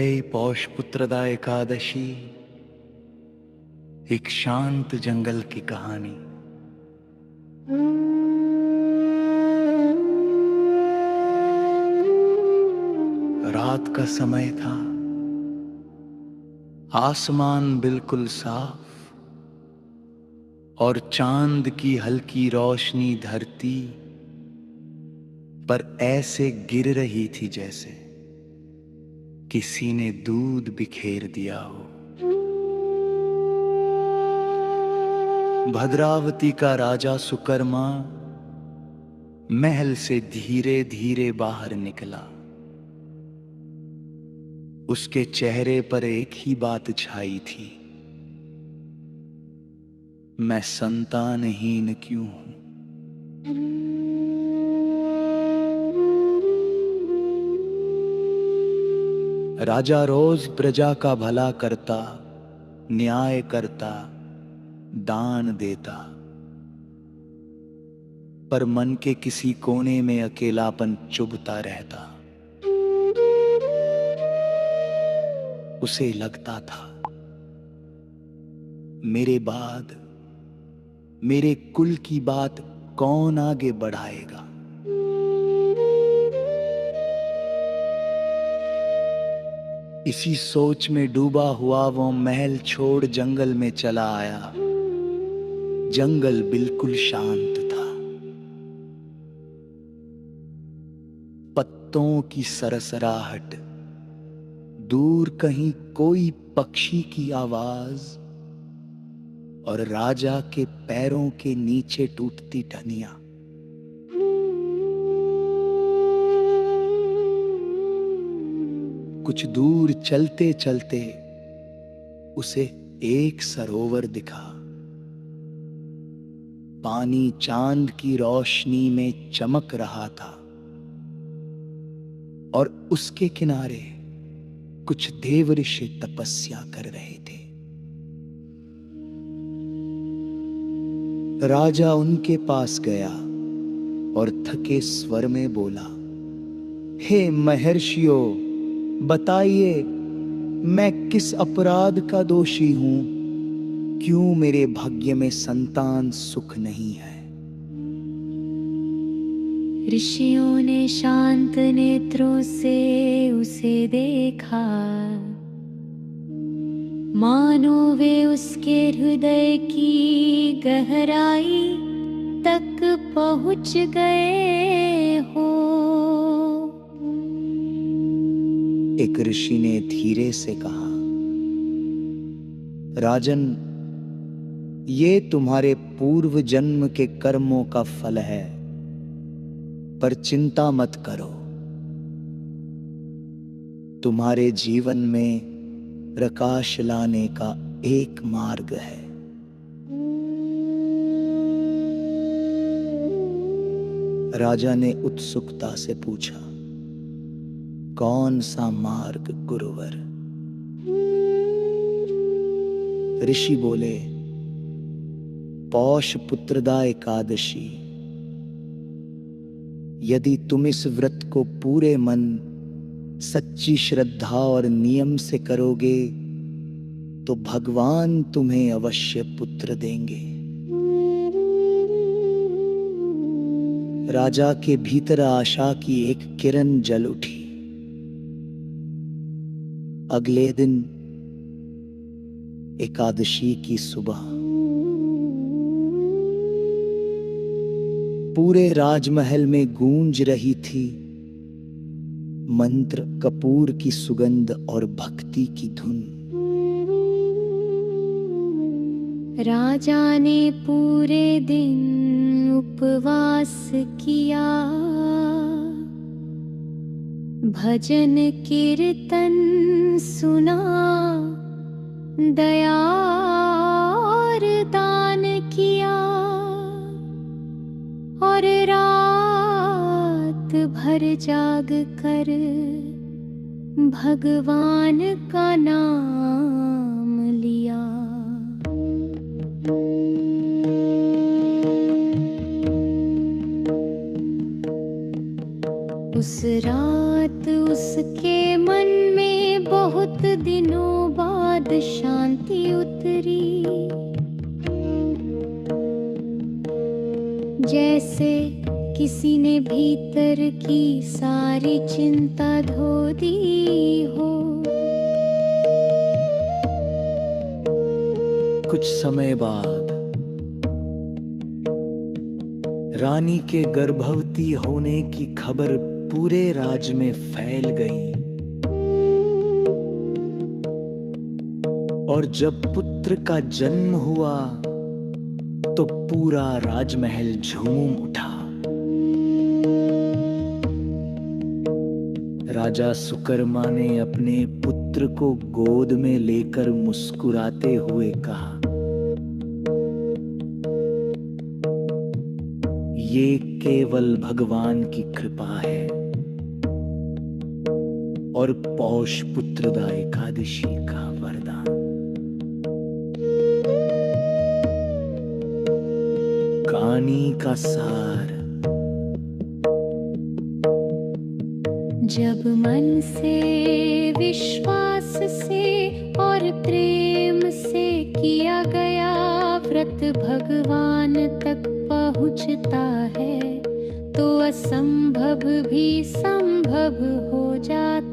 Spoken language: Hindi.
है पौष पुत्रदा एकादशी, एक शांत जंगल की कहानी। रात का समय था, आसमान बिल्कुल साफ और चांद की हल्की रोशनी धरती पर ऐसे गिर रही थी जैसे किसी ने दूध बिखेर दिया हो। भद्रावती का राजा सुकर्मा महल से धीरे धीरे बाहर निकला। उसके चेहरे पर एक ही बात छाई थी, मैं संतानहीन क्यों हूं। राजा रोज प्रजा का भला करता, न्याय करता, दान देता, पर मन के किसी कोने में अकेलापन चुभता रहता। उसे लगता था, मेरे बाद मेरे कुल की बात कौन आगे बढ़ाएगा। इसी सोच में डूबा हुआ वो महल छोड़ जंगल में चला आया। जंगल बिल्कुल शांत था। पत्तों की सरसराहट, दूर कहीं कोई पक्षी की आवाज और राजा के पैरों के नीचे टूटती टहनियां। कुछ दूर चलते चलते उसे एक सरोवर दिखा। पानी चांद की रोशनी में चमक रहा था और उसके किनारे कुछ देव ऋषि तपस्या कर रहे थे। राजा उनके पास गया और थके स्वर में बोला, हे महर्षियों, बताइए मैं किस अपराध का दोषी हूं? क्यों मेरे भाग्य में संतान सुख नहीं है? ऋषियों ने शांत नेत्रों से उसे देखा, मानो वे उसके हृदय की गहराई तक पहुंच गए हो। एक ऋषि ने धीरे से कहा, राजन, ये तुम्हारे पूर्व जन्म के कर्मों का फल है, पर चिंता मत करो। तुम्हारे जीवन में प्रकाश लाने का एक मार्ग है। राजा ने उत्सुकता से पूछा, कौन सा मार्ग गुरुवर? ऋषि बोले, पौष पुत्रदा एकादशी। यदि तुम इस व्रत को पूरे मन, सच्ची श्रद्धा और नियम से करोगे तो भगवान तुम्हें अवश्य पुत्र देंगे। राजा के भीतर आशा की एक किरण जल उठी। अगले दिन एकादशी की सुबह पूरे राजमहल में गूंज रही थी मंत्र, कपूर की सुगंध और भक्ति की धुन। राजा ने पूरे दिन उपवास किया, भजन कीर्तन सुना, दया और दान किया और रात भर जाग कर भगवान का नाम लिया। उस रात उसके मन में बहुत दिनों बाद शांति उतरी। जैसे किसी ने भीतर की सारी चिंता धो दी हो। कुछ समय बाद रानी के गर्भवती होने की खबर पूरे राज्य में फैल गई और जब पुत्र का जन्म हुआ तो पूरा राजमहल झूम उठा। राजा सुकर्मा ने अपने पुत्र को गोद में लेकर मुस्कुराते हुए कहा, ये केवल भगवान की कृपा है और पौष पुत्रदा एकादशी का वरदान। कहानी का सार, जब मन से विश्वास से और प्रेम से किया गया व्रत भगवान तक पहुँचता है तो असंभव भी संभव हो जाता